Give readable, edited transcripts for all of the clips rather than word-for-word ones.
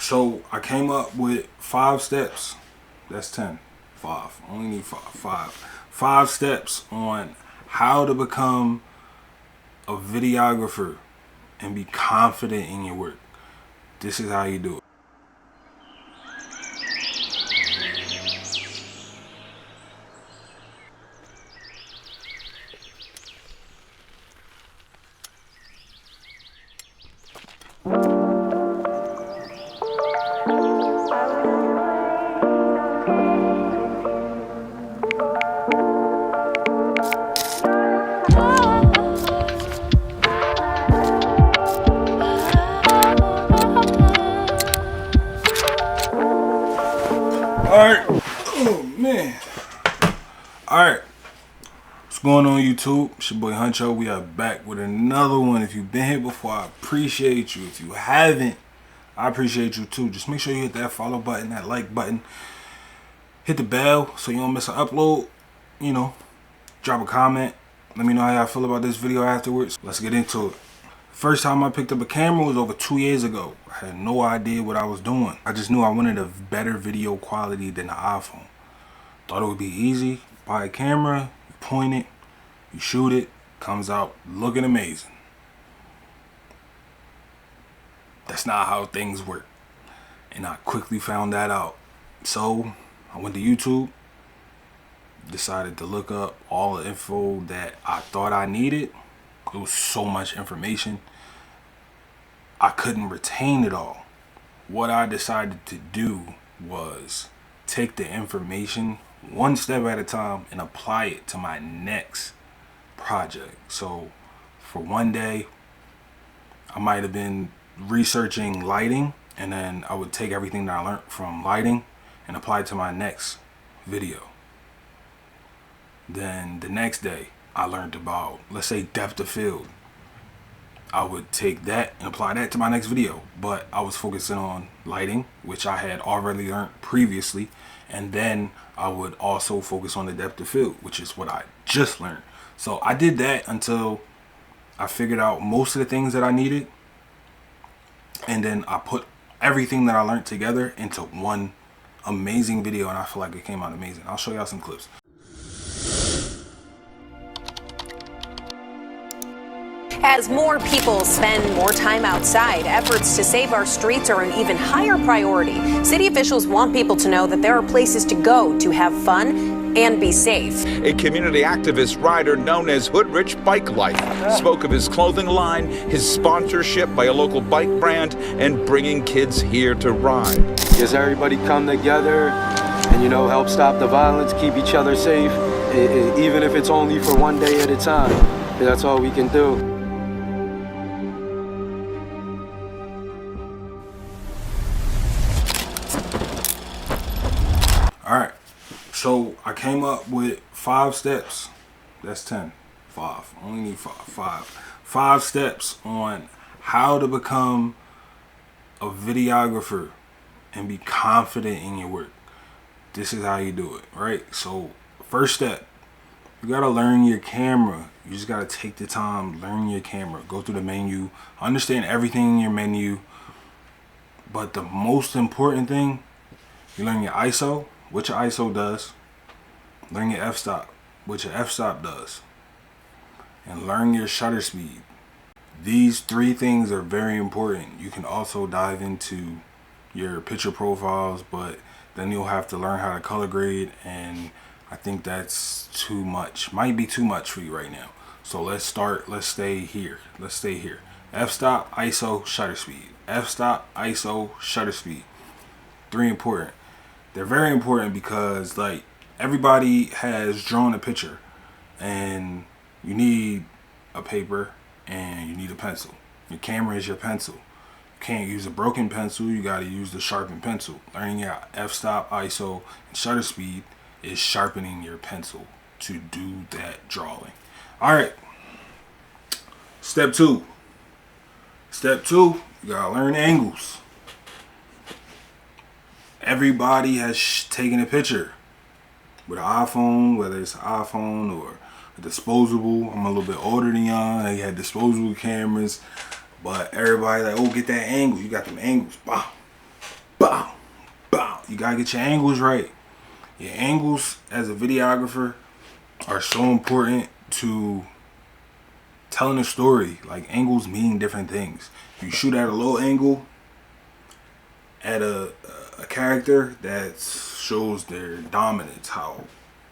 So I came up with 5 steps. That's 10. 5. Only need 5. 5 steps on how to become a videographer and be confident in your work. This is how you do it. Alright. Oh man. Alright. What's going on YouTube? It's your boy Huncho. We are back with another one. If you've been here before, I appreciate you. If you haven't, I appreciate you too. Just make sure you hit that follow button, that like button. Hit the bell so you don't miss an upload. You know, drop a comment. Let me know how y'all feel about this video afterwards. Let's get into it. First time I picked up a camera was over 2 years ago. I had no idea what I was doing. I just knew I wanted a better video quality than the iPhone. Thought it would be easy. Buy a camera, you point it, you shoot it, comes out looking amazing. That's not how things work. And I quickly found that out. So I went to YouTube, decided to look up all the info that I thought I needed. It was so much information. I couldn't retain it all. What I decided to do was take the information one step at a time and apply it to my next project. So for one day, I might have been researching lighting, and then I would take everything that I learned from lighting and apply it to my next video. Then the next day, I learned about, let's say, depth of field. I would take that and apply that to my next video, but I was focusing on lighting, which I had already learned previously, and then I would also focus on the depth of field, which is what I just learned. So I did that until I figured out most of the things that I needed, and then I put everything that I learned together into one amazing video, and I feel like it came out amazing. I'll show y'all some clips. As more people spend more time outside, efforts to save our streets are an even higher priority. City officials want people to know that there are places to go to have fun and be safe. A community activist rider known as Hoodrich Bike Life spoke of his clothing line, his sponsorship by a local bike brand, and bringing kids here to ride. Does everybody come together and, you know, help stop the violence, keep each other safe, even if it's only for one day at a time. That's all we can do. Alright, so I came up with 5 steps. That's 10. 5. Only need 5. 5 steps on how to become a videographer and be confident in your work. This is how you do it, right? So, first step, you gotta learn your camera. You just gotta take the time, learn your camera. Go through the menu, understand everything in your menu. But the most important thing, you learn your ISO, what your ISO does. Learn your f-stop, what your f-stop does. And learn your shutter speed. These 3 things are very important. You can also dive into your picture profiles, but then you'll have to learn how to color grade, and I think that's too much. Might be too much for you right now. So let's stay here. F-stop, ISO, shutter speed. F-stop, ISO, shutter speed. 3 important. They're very important because, like, everybody has drawn a picture, and you need a paper and you need a pencil. Your camera is your pencil. You can't use a broken pencil. You got to use the sharpened pencil. Learning your f-stop, ISO, and shutter speed is sharpening your pencil to do that drawing. All right. Step 2. Step 2, you got to learn angles. Everybody has taken a picture with an iPhone, whether it's an iPhone or a disposable. I'm a little bit older than y'all. They had disposable cameras, but everybody like, oh, get that angle. You got them angles. Wow. You gotta get your angles right. Your angles as a videographer are so important to telling a story. Like, angles mean different things. You shoot at a low angle at a character that shows their dominance, how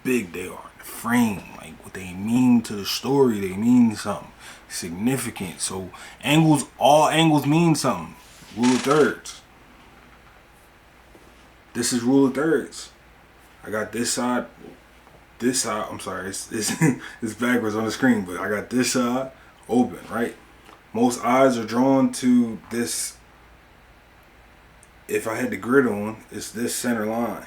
big they are, the frame, like what they mean to the story. They mean something significant. So angles, all angles mean something. Rule of thirds. This is rule of thirds. I got this side. I'm sorry, it's backwards on the screen, but I got this side open, right? Most eyes are drawn to this. If I had the grid on, it's this center line.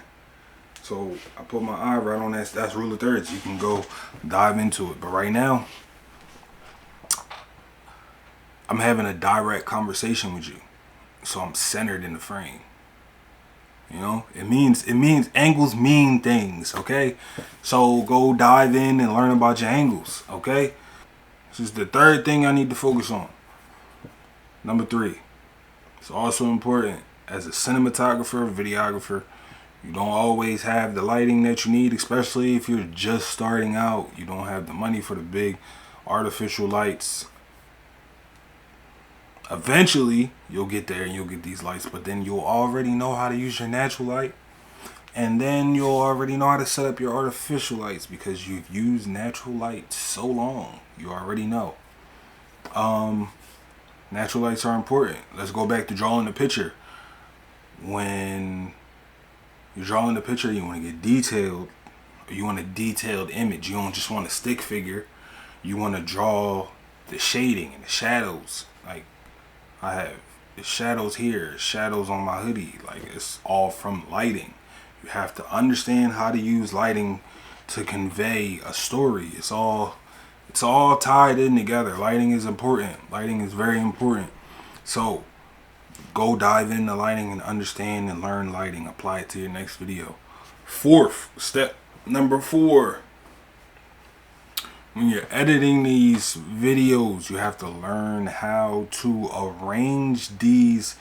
So I put my eye right on that. That's rule of thirds. You can go dive into it. But right now, I'm having a direct conversation with you. So I'm centered in the frame. You know, it means angles mean things, okay? So go dive in and learn about your angles, okay? This is the third thing I need to focus on. Number 3. It's also important as a cinematographer, videographer. You don't always have the lighting that you need, especially if you're just starting out. You don't have the money for the big artificial lights. Eventually, you'll get there and you'll get these lights, but then you'll already know how to use your natural light. And then you'll already know how to set up your artificial lights because you've used natural light so long. You already know. Natural lights are important. Let's go back to drawing the picture. When you're drawing the picture, you want to get detailed. Or you want a detailed image. You don't just want a stick figure. You want to draw the shading and the shadows. Like, I have the shadows here, shadows on my hoodie. Like, it's all from lighting. You have to understand how to use lighting to convey a story. It's all tied in together. Lighting is important. Lighting is very important. So go dive into lighting and understand and learn lighting. Apply it to your next video. Step number 4. When you're editing these videos, you have to learn how to arrange these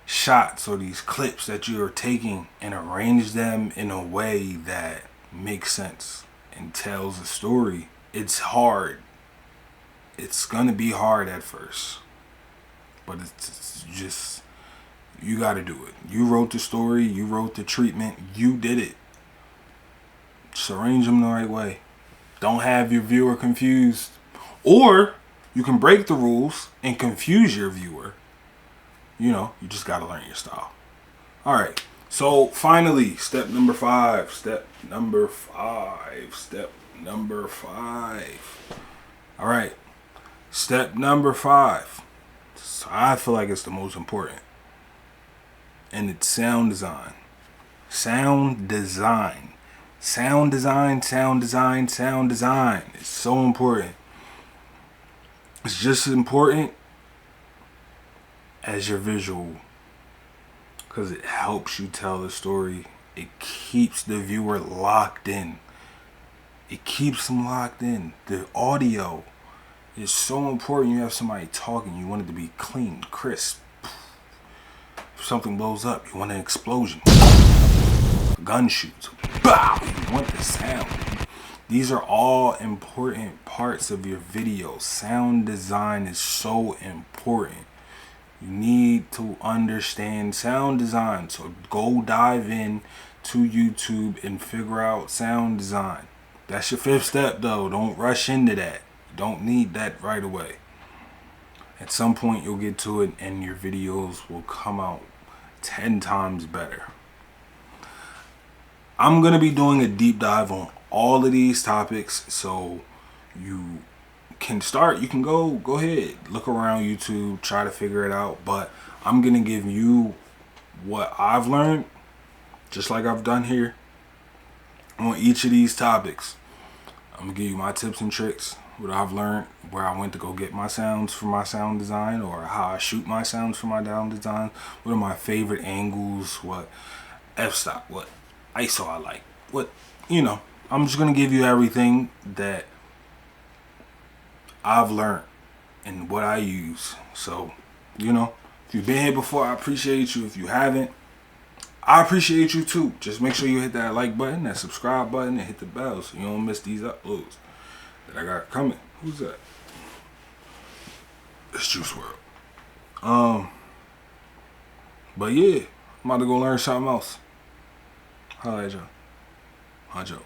shots or these clips that you're taking and arrange them in a way that makes sense and tells a story. It's hard. It's gonna be hard at first, but it's just, you gotta do it. You wrote the story, you wrote the treatment, you did it. Just arrange them the right way. Don't have your viewer confused. Or you can break the rules and confuse your viewer. You know, you just got to learn your style. All right. So finally, step number 5. All right. Step number 5. So I feel like it's the most important. And it's sound design. Sound design. Sound design. It's so important. It's just as important as your visual, because it helps you tell the story. It keeps the viewer locked in. It keeps them locked in. The audio is so important. You have somebody talking, you want it to be clean, crisp. If something blows up, you want an explosion. Gun shoots. Bow! You want the sound. These are all important parts of your video. Sound design is so important. You need to understand sound design. So go dive in to YouTube and figure out sound design. That's your 5th step though. Don't rush into that. You don't need that right away. At some point you'll get to it and your videos will come out 10 times better. I'm going to be doing a deep dive on all of these topics, so you can start. You can go ahead, look around YouTube, try to figure it out, but I'm going to give you what I've learned, just like I've done here, on each of these topics. I'm going to give you my tips and tricks, what I've learned, where I went to go get my sounds for my sound design, or how I shoot my sounds for my sound design, what are my favorite angles, what f-stop, what ISO I like, what, you know. I'm just going to give you everything that I've learned and what I use. So, you know, if you've been here before, I appreciate you. If you haven't, I appreciate you too. Just make sure you hit that like button, that subscribe button, and hit the bell so you don't miss these uploads that I got coming. Who's that? It's Juice WRLD. But yeah, I'm about to go learn something else. Holla at y'all. Honcho.